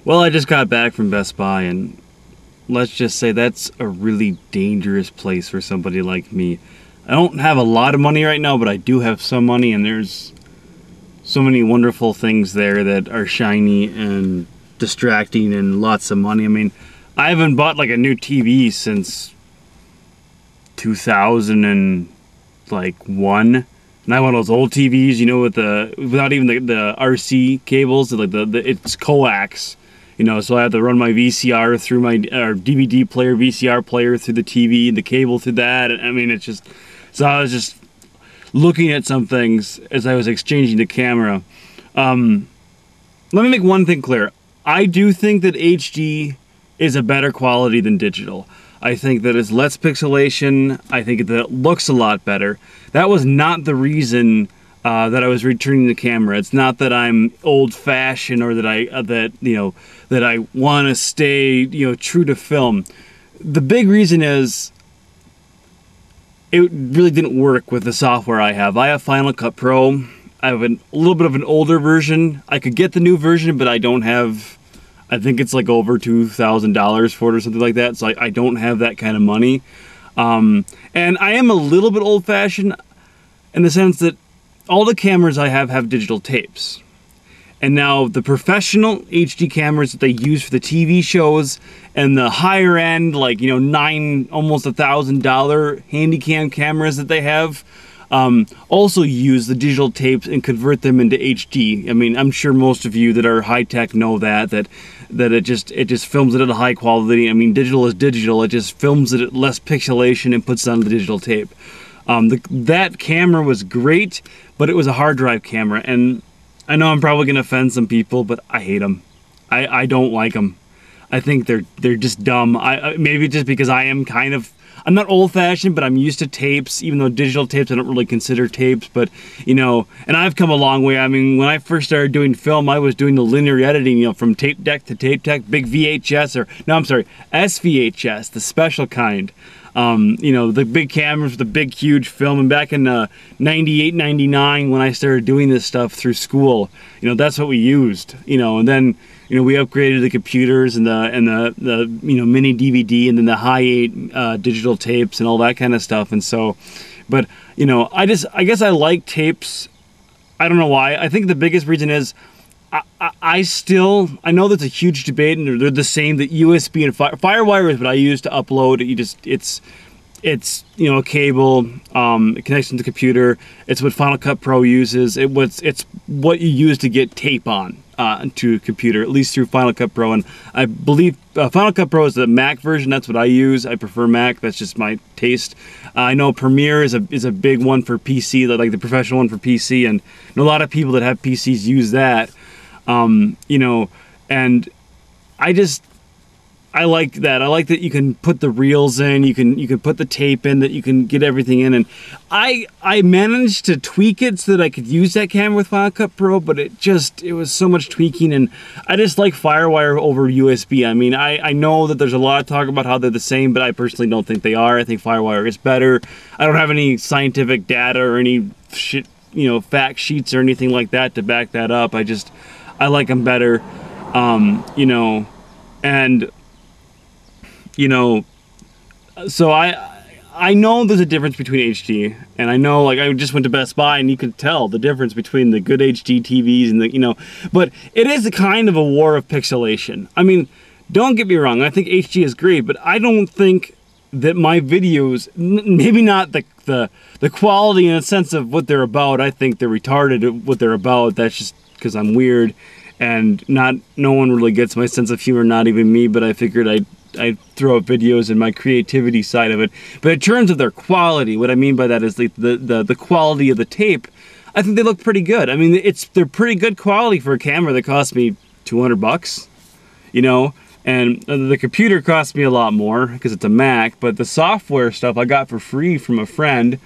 Well, I just got back from Best Buy, and let's just say that's a really dangerous place for somebody like me. I don't have a lot of money right now, but I do have some money, and there's so many wonderful things there that are shiny and distracting and lots of money. I mean, I haven't bought like a new TV since 2001. And I have one of those old TVs, you know, without even the RC cables, like it's coax, you know. So I have to run my VCR through my DVD player, VCR player through the TV, and the cable through that. And I mean, it's just, so I was just looking at some things as I was exchanging the camera. Let me make one thing clear. I do think that HD is a better quality than digital. I think that it's less pixelation. I think that it looks a lot better. That was not the reason that I was returning the camera. It's not that I'm old-fashioned or that I want to stay true to film. The big reason is it really didn't work with the software I have. I have Final Cut Pro. I have a little bit of an older version. I could get the new version, but I don't have. I think it's like over $2,000 for it or something like that. So I don't have that kind of money. And I am a little bit old-fashioned in the sense that all the cameras I have digital tapes. And now the professional HD cameras that they use for the TV shows and the higher end, like, almost $1,000 Handycam cameras that they have, also use the digital tapes and convert them into HD. I mean, I'm sure most of you that are high-tech know that it just films it at a high quality. I mean, digital is digital. It just films it at less pixelation and puts it on the digital tape. That camera was great, but it was a hard drive camera, and I know I'm probably going to offend some people, but I hate them. I don't like them. I think they're just dumb. Maybe just because I'm not old-fashioned, but I'm used to tapes, even though digital tapes I don't really consider tapes, but, and I've come a long way. I mean, when I first started doing film, I was doing the linear editing, from tape deck to tape deck, big SVHS, the special kind. The big cameras with the big, huge film, and back in 98, 99, when I started doing this stuff through school, that's what we used, and then, we upgraded the computers and the mini DVD and then the high 8 digital tapes and all that kind of stuff. And so, but, I guess I like tapes. I don't know why. I think the biggest reason is I know that's a huge debate, and they're the same. The USB and Firewire is what I use to upload. It's a cable. It connects to the computer. It's what Final Cut Pro uses. It's what you use to get tape on to a computer, at least through Final Cut Pro. And I believe Final Cut Pro is the Mac version. That's what I use. I prefer Mac. That's just my taste. I know Premiere is a big one for PC, like the professional one for PC, and a lot of people that have PCs use that. And I like that. I like that you can put the reels in, you can put the tape in, that you can get everything in. And I managed to tweak it so that I could use that camera with Final Cut Pro, but it was so much tweaking, and I just like Firewire over USB. I mean, I know that there's a lot of talk about how they're the same, but I personally don't think they are. I think Firewire is better. I don't have any scientific data or any shit, fact sheets or anything like that to back that up. I like them better, so I know there's a difference between HD, and I know, like, I just went to Best Buy and you could tell the difference between the good HD TVs and but it is a kind of a war of pixelation. I mean, don't get me wrong, I think HD is great, but I don't think that my videos, maybe not the quality in a sense of what they're about. I think they're retarded at what they're about. That's just because I'm weird, and no one really gets my sense of humor, not even me, but I figured I'd throw up videos in my creativity side of it. But in terms of their quality, what I mean by that is the quality of the tape, I think they look pretty good. I mean, they're pretty good quality for a camera that cost me $200, and the computer cost me a lot more because it's a Mac, but the software stuff I got for free from a friend.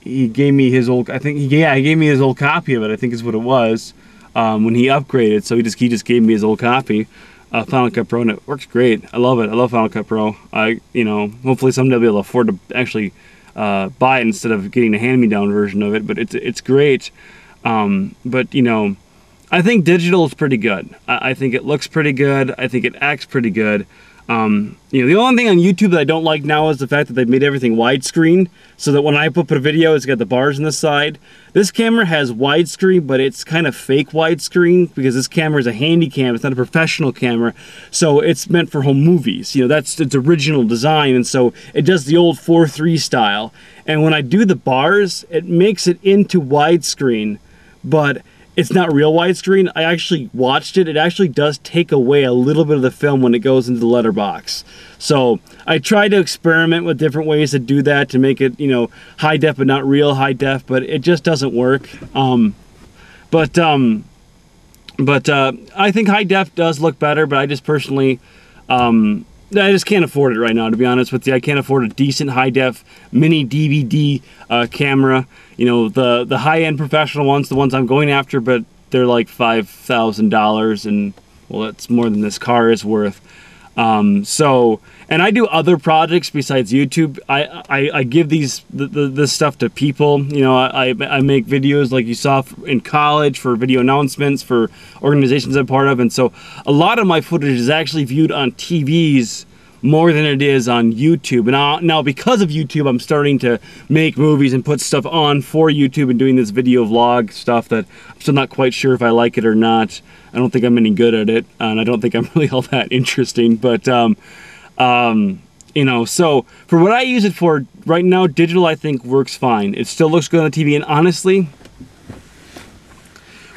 He gave me his old, he gave me his old copy of it, I think is what it was, when he upgraded. So he just gave me his old copy, Final Cut Pro, and it works great. I love it. I love Final Cut Pro. Hopefully someday I'll be able to afford to actually buy it instead of getting a hand-me-down version of it, but it's great. But I think digital is pretty good. I think it looks pretty good. I think it acts pretty good. The only thing on YouTube that I don't like now is the fact that they've made everything widescreen, so that when I put a video, it's got the bars on the side. This camera has widescreen, but it's kind of fake widescreen because this camera is a handy cam. It's not a professional camera, so it's meant for home movies. That's its original design, and so it does the old 4:3 style. And when I do the bars, it makes it into widescreen, but it's not real widescreen. I actually watched it. It actually does take away a little bit of the film when it goes into the letterbox. So I tried to experiment with different ways to do that to make it, high def but not real high def, but it just doesn't work. But I think high def does look better, but I just personally, I just can't afford it right now, to be honest with you. I can't afford a decent high-def mini DVD camera. The high-end professional ones, the ones I'm going after, but they're like $5,000, and, well, that's more than this car is worth. And I do other projects besides YouTube. I give this stuff to people. I make videos like you saw in college for video announcements for organizations I'm part of, and so a lot of my footage is actually viewed on TVs more than it is on YouTube. And now because of YouTube, I'm starting to make movies and put stuff on for YouTube and doing this video vlog stuff that I'm still not quite sure if I like it or not. I don't think I'm any good at it, and I don't think I'm really all that interesting, but so for what I use it for right now, digital I think works fine. It still looks good on the TV, and honestly,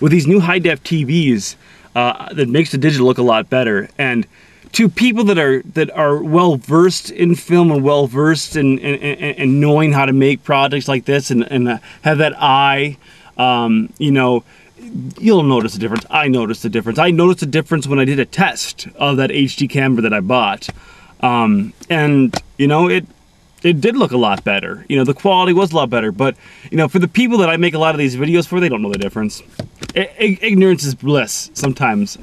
with these new high-def TVs, that makes the digital look a lot better. And to people that are well versed in film and well versed in knowing how to make projects like this and have that eye, you'll notice a difference. I noticed a difference. I noticed a difference when I did a test of that HD camera that I bought. It did look a lot better. The quality was a lot better, but for the people that I make a lot of these videos for, they don't know the difference. Ignorance is bliss sometimes.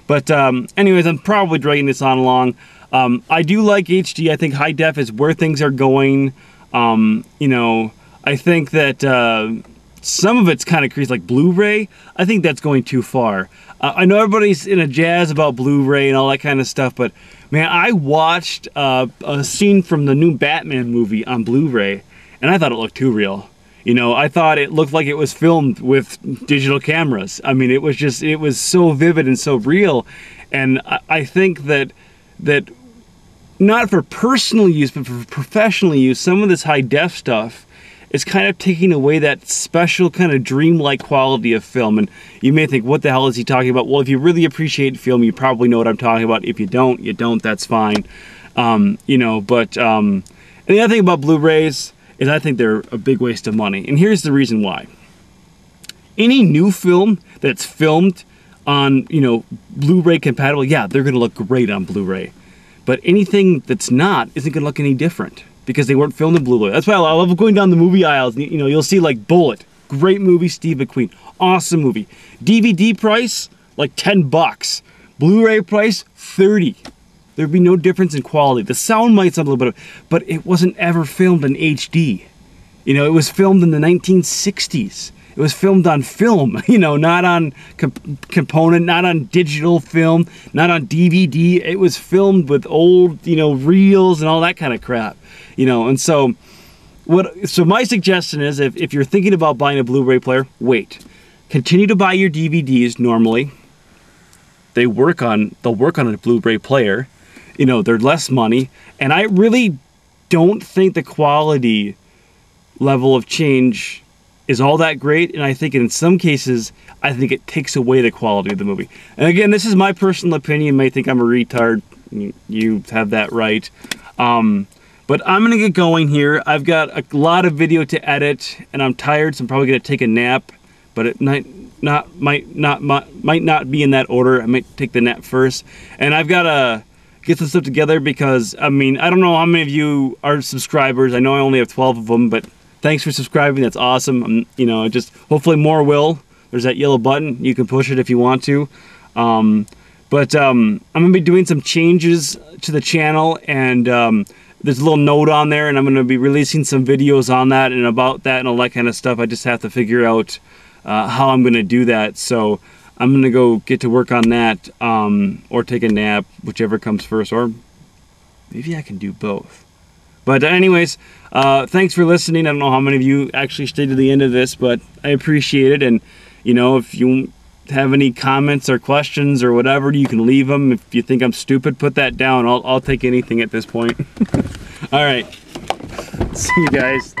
Anyways, I'm probably dragging this on long. I do like HD. I think high def is where things are going. I think that some of it's kind of crazy, like Blu-ray. I think that's going too far. I know everybody's in a jazz about Blu-ray and all that kind of stuff, but man, I watched a scene from the new Batman movie on Blu-ray, and I thought it looked too real. I thought it looked like it was filmed with digital cameras. I mean, it was so vivid and so real. And I think that not for personal use, but for professional use, some of this high def stuff is kind of taking away that special kind of dreamlike quality of film. And you may think, what the hell is he talking about? Well, if you really appreciate film, you probably know what I'm talking about. If you don't, you don't, that's fine. And the other thing about Blu-rays is I think they're a big waste of money. And here's the reason why. Any new film that's filmed on, Blu-ray compatible, yeah, they're gonna look great on Blu-ray. But anything that's not isn't gonna look any different because they weren't filmed in Blu-ray. That's why I love going down the movie aisles. You'll see like Bullet, great movie, Steve McQueen, awesome movie. DVD price, like $10. Blu-ray price, $30. There'd be no difference in quality. The sound might sound a little bit, but it wasn't ever filmed in HD. It was filmed in the 1960s. It was filmed on film, not on component, not on digital film, not on DVD. It was filmed with old, reels and all that kind of crap, And so my suggestion is if you're thinking about buying a Blu-ray player, wait. Continue to buy your DVDs normally. They'll work on a Blu-ray player. They're less money, and I really don't think the quality level of change is all that great, and I think in some cases, I think it takes away the quality of the movie. And again, this is my personal opinion. You may think I'm a retard. You have that right. But I'm gonna get going here. I've got a lot of video to edit, and I'm tired, so I'm probably gonna take a nap, but it might not be in that order. I might take the nap first, and I've got to get some stuff together because, I don't know how many of you are subscribers. I know I only have 12 of them, but thanks for subscribing. That's awesome. Just hopefully more will. There's that yellow button. You can push it if you want to. I'm going to be doing some changes to the channel, and there's a little note on there, and I'm going to be releasing some videos on that and about that and all that kind of stuff. I just have to figure out how I'm going to do that. So I'm gonna go get to work on that, or take a nap, whichever comes first, or maybe I can do both. But anyways, thanks for listening. I don't know how many of you actually stayed to the end of this, but I appreciate it. And you know, if you have any comments or questions or whatever, you can leave them. If you think I'm stupid, put that down. I'll take anything at this point. All right, see you guys.